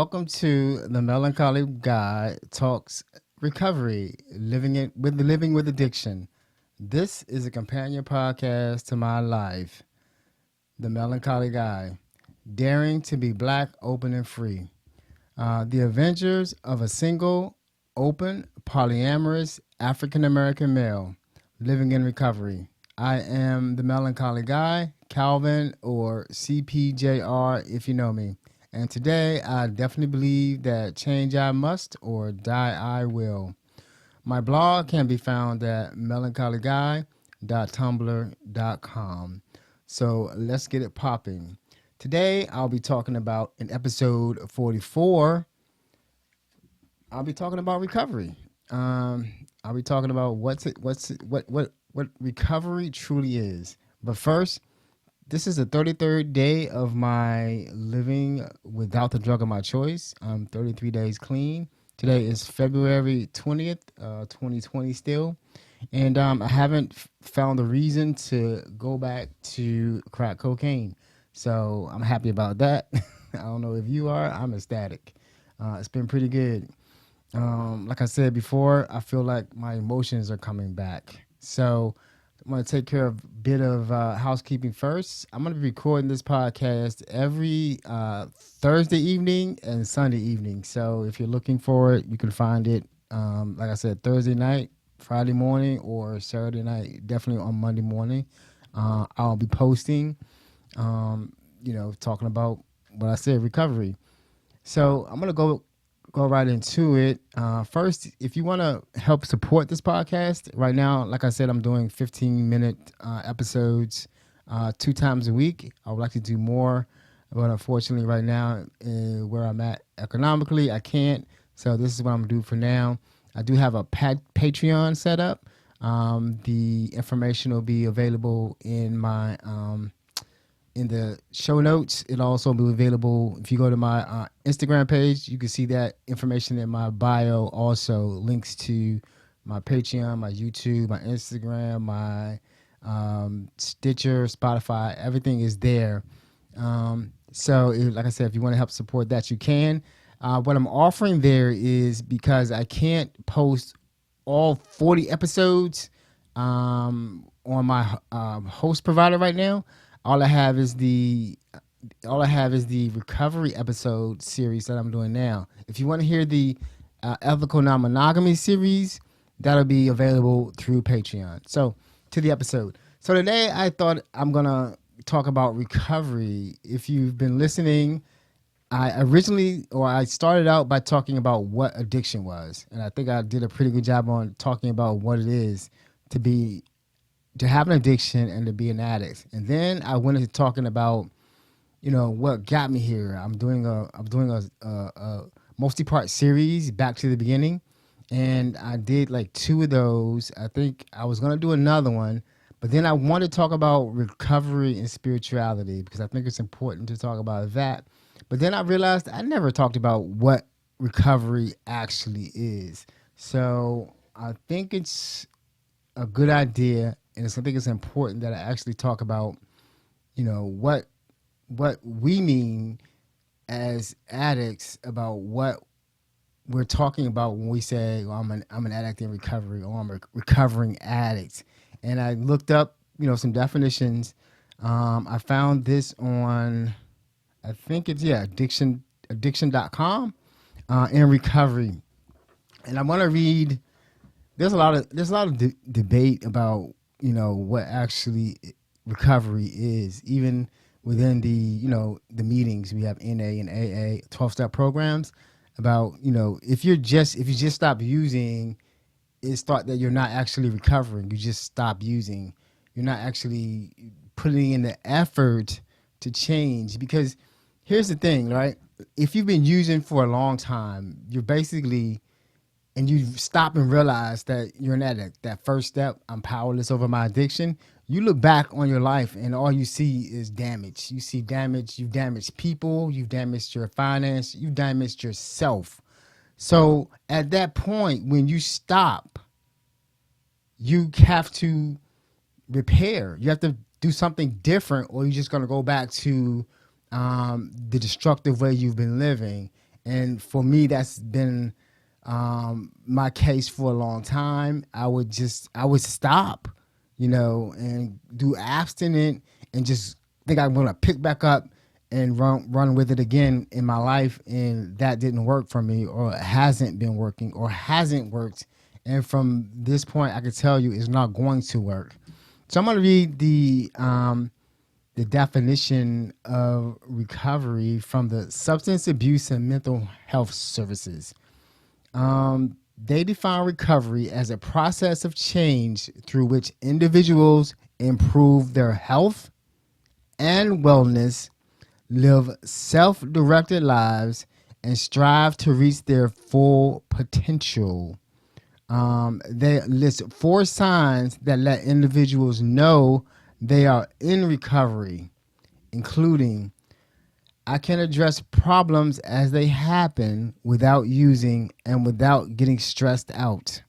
welcome to the Melancholy Guy Talks Recovery, living with addiction. This is a companion podcast to my life, the Melancholy Guy, daring to be black, open, and free. The adventures of a single, open, polyamorous African American male living in recovery. I am the Melancholy Guy, Calvin, or CPJR if you know me. And today I definitely believe that change I must or die I will. My blog can be found at melancholyguy.tumblr.com. So let's get it popping. Today I'll be talking about in episode 44. I'll be talking about recovery. I'll be talking about what recovery truly is. But first, this is the 33rd day of my living without the drug of my choice. I'm 33 days clean. Today is February 20th, 2020 still. And I haven't found a reason to go back to crack cocaine. So I'm happy about that. I don't know if you are. I'm ecstatic. It's been pretty good. Like I said before, I feel like my emotions are coming back. So I'm going to take care of a bit of housekeeping first. I'm going to be recording this podcast every Thursday evening and Sunday evening. So if you're looking for it, you can find it, like I said, Thursday night, Friday morning, or Saturday night, definitely on Monday morning. I'll be posting, talking about what I said, recovery. So I'm going to go right into it. First, if you want to help support this podcast, right now, like I said, I'm doing 15-minute episodes 2 times a week. I would like to do more, but unfortunately right now, where I'm at economically, I can't. So this is what I'm going to do for now. I do have a Patreon set up. The information will be available in my in the show notes. It'll also be available if you go to my Instagram page. You can see that information in my bio. Also links to my Patreon, my YouTube, my Instagram, my Stitcher, Spotify. Everything is there. Like I said, if you want to help support that, you can. What I'm offering there is, because I can't post all 40 episodes on my host provider right now. All I have is the recovery episode series that I'm doing now. If you want to hear the ethical non-monogamy series, that'll be available through Patreon. So to the episode. So today I thought I'm gonna talk about recovery. If you've been listening, I started out by talking about what addiction was, and I think I did a pretty good job on talking about what it is to have an addiction and to be an addict. And then I went into talking about, what got me here. I'm doing a multi-part series, back to the beginning, and I did like 2 of those. I think I was gonna do another one, but then I want to talk about recovery and spirituality, because I think it's important to talk about that. But then I realized I never talked about what recovery actually is. So I think it's a good idea, and I think it's important that I actually talk about, what we mean as addicts, about what we're talking about when we say, well, I'm an addict in recovery, or I'm a recovering addict. And I looked up, some definitions. I found this on, I think it's addiction.com, in recovery. And I want to read. There's a lot of debate about what actually recovery is, even within the meetings. We have NA and AA 12-step programs about if you just stop using, it's thought that you're not actually recovering. You just stop using. You're not actually putting in the effort to change, because here's the thing, right? If you've been using for a long time, you're basically, and you stop and realize that you're an addict, that first step, I'm powerless over my addiction, you look back on your life and all you see is damage. You see damage. You've damaged people. You've damaged your finance. You've damaged yourself. So at that point, when you stop, you have to repair. You have to do something different, or you're just going to go back to the destructive way you've been living. And for me, that's been my case for a long time. I would stop, and do abstinent and just think I'm going to pick back up and run with it again in my life. And that didn't work for me, or it hasn't been working, or hasn't worked. And from this point, I can tell you it's not going to work. So I'm going to read the definition of recovery from the Substance Abuse and Mental Health Services. They define recovery as a process of change through which individuals improve their health and wellness, live self-directed lives, and strive to reach their full potential. They list 4 signs that let individuals know they are in recovery, including: I can address problems as they happen without using and without getting stressed out.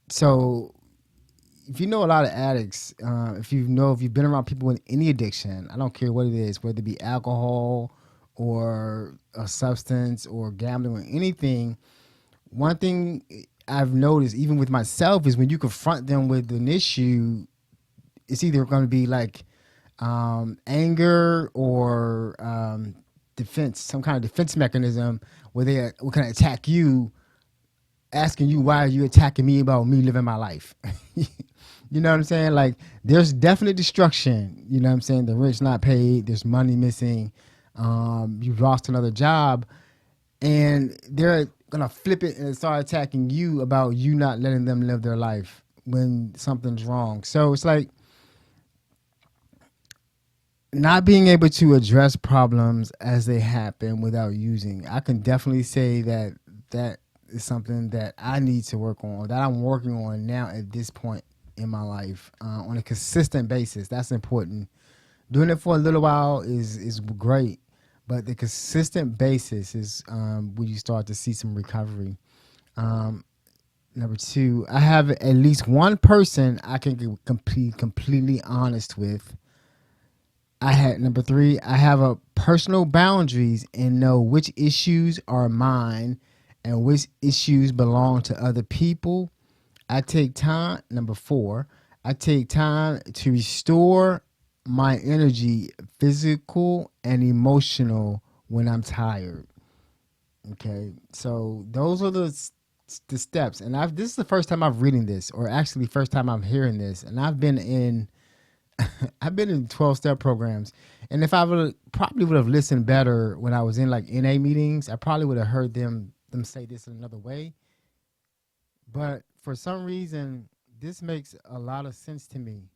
So, if you know a lot of addicts, if you've been around people with any addiction, I don't care what it is, whether it be alcohol or a substance or gambling or anything, one thing I've noticed, even with myself, is when you confront them with an issue, it's either going to be like anger or defense, some kind of defense mechanism where they can attack you, asking you, why are you attacking me about me living my life? You know what I'm saying? Like, there's definite destruction. You know what I'm saying? The rent's not paid. There's money missing. You've lost another job. And they're going to flip it and start attacking you about you not letting them live their life when something's wrong. So it's like not being able to address problems as they happen without using. I can definitely say that that is something that I need to work on, that I'm working on now at this point in my life, on a consistent basis. That's important. Doing it for a little while is great, but the consistent basis is when you start to see some recovery. Number 2, I have at least one person I can be completely honest with. Number 3, I have a personal boundaries and know which issues are mine and which issues belong to other people. I take time. Number 4, I take time to restore my energy, physical and emotional, when I'm tired. Okay, so those are the steps. And this is the first time I'm reading this, or actually first time I'm hearing this. And I've been in 12-step programs. And if I probably would have listened better when I was in like NA meetings, I probably would have heard them say this in another way. But for some reason, this makes a lot of sense to me.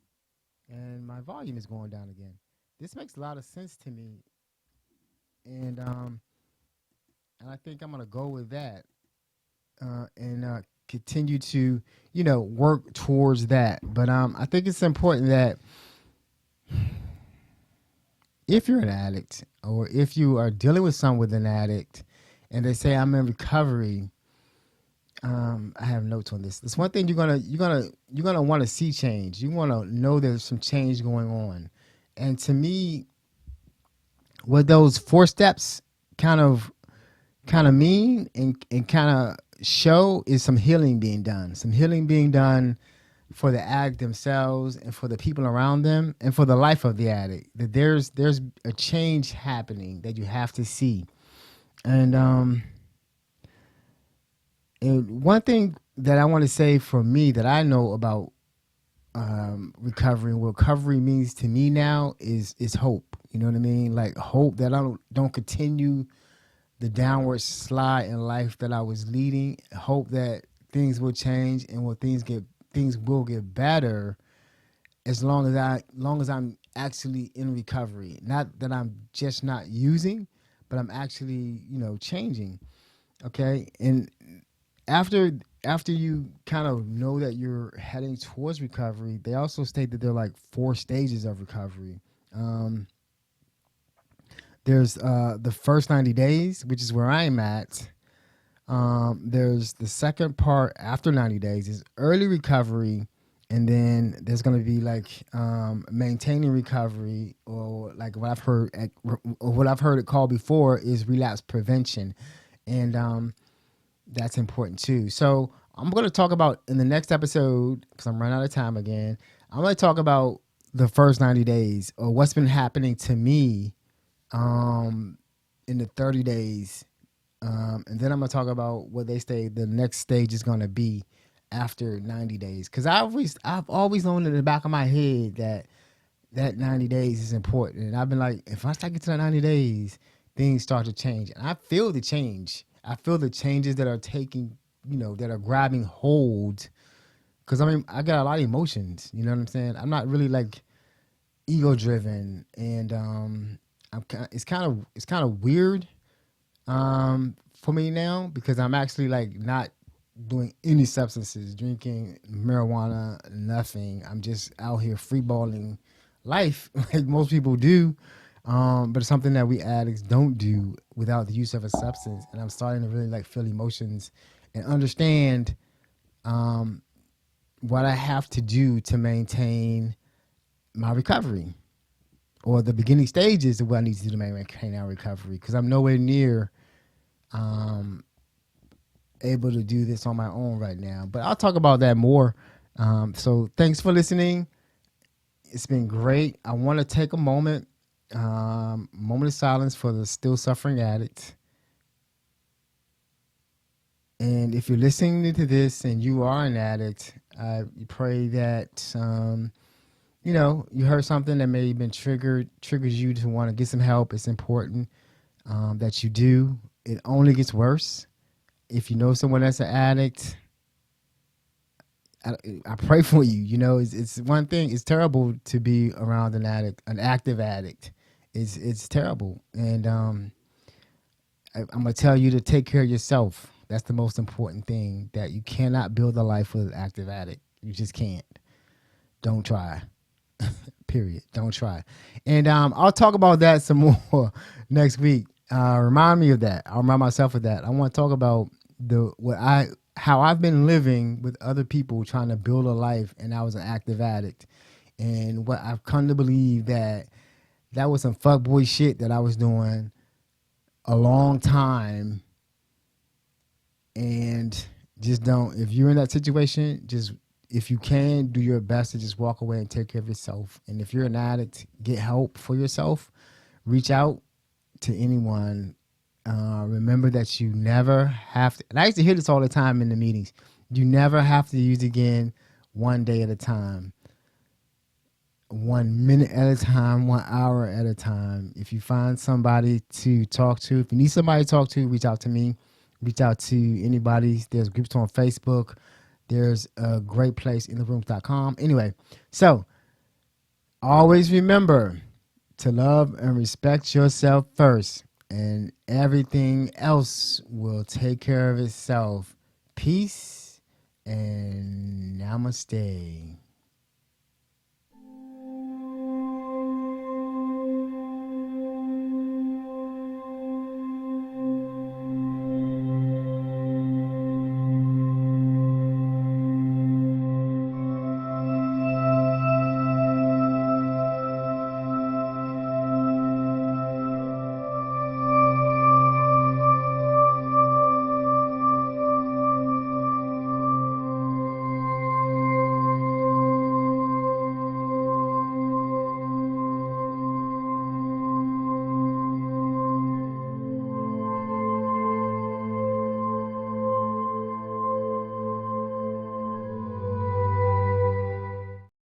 And my volume is going down again. This makes a lot of sense to me. And I think I'm going to go with that, and continue to, work towards that. But I think it's important that if you're an addict, or if you are dealing with someone with an addict and they say, I'm in recovery, I have notes on this. This one thing you're gonna want to see change. You want to know there's some change going on. And to me, what those 4 steps kind of mean and kind of show is some healing being done. Some healing being done for the addict themselves and for the people around them and for the life of the addict. That there's a change happening that you have to see. And one thing that I want to say for me that I know about recovery, and what recovery means to me now is hope. You know what I mean? Like hope that I don't continue the downward slide in life that I was leading. Hope that things will change and things will get better as long as I'm actually in recovery. Not that I'm just not using, but I'm actually, changing. Okay? And after you kind of know that you're heading towards recovery, they also state that there are like 4 stages of recovery. There's the first 90 days, which is where I'm at. There's the second part after 90 days is early recovery, And then there's going to be like maintaining recovery, or like what I've heard it called before is relapse prevention, and that's important too. So I'm going to talk about in the next episode, because I'm running out of time again. I'm going to talk about the first 90 days, or what's been happening to me in the 30 days, and then I'm going to talk about what they say the next stage is going to be after 90 days, because I've always known in the back of my head that 90 days is important, and I've been like, if I start get to the 90 days, things start to change, and I feel the change. I feel the changes that are taking, that are grabbing hold, because I mean, I got a lot of emotions. You know what I'm saying? I'm not really like ego driven, and it's kind of weird for me now, because I'm actually like not doing any substances, drinking marijuana, nothing. I'm just out here freeballing life like most people do. But it's something that we addicts don't do without the use of a substance. And I'm starting to really like feel emotions and understand what I have to do to maintain my recovery, or the beginning stages of what I need to do to maintain our recovery, because I'm nowhere near able to do this on my own right now. But I'll talk about that more. So thanks for listening. It's been great. I want to take a moment of silence for the still suffering addict. And if you're listening to this and you are an addict, I pray that you heard something that may have been triggers you to want to get some help. It's important that you do. It only gets worse. If you know someone that's an addict, I pray for you. It's one thing. It's terrible to be around an addict, an active addict. It's terrible, and I'm gonna tell you to take care of yourself. That's the most important thing. That you cannot build a life with an active addict. You just can't. Don't try. Period. Don't try. And I'll talk about that some more next week. Remind me of that. I'll remind myself of that. I want to talk about how I've been living with other people trying to build a life, and I was an active addict, and what I've come to believe that was some fuckboy shit that I was doing a long time. And just don't, if you're in that situation, just, if you can, do your best to just walk away and take care of yourself. And if you're an addict, get help for yourself. Reach out to anyone. Remember that you never have to, and I used to hear this all the time in the meetings, you never have to use again, one day at a time, 1 minute at a time, 1 hour at a time. If you find somebody to talk to, if you need somebody to talk to, reach out to me, reach out to anybody. There's groups on Facebook. There's a great place, intherooms.com. Anyway, so always remember to love and respect yourself first, and everything else will take care of itself. Peace and namaste.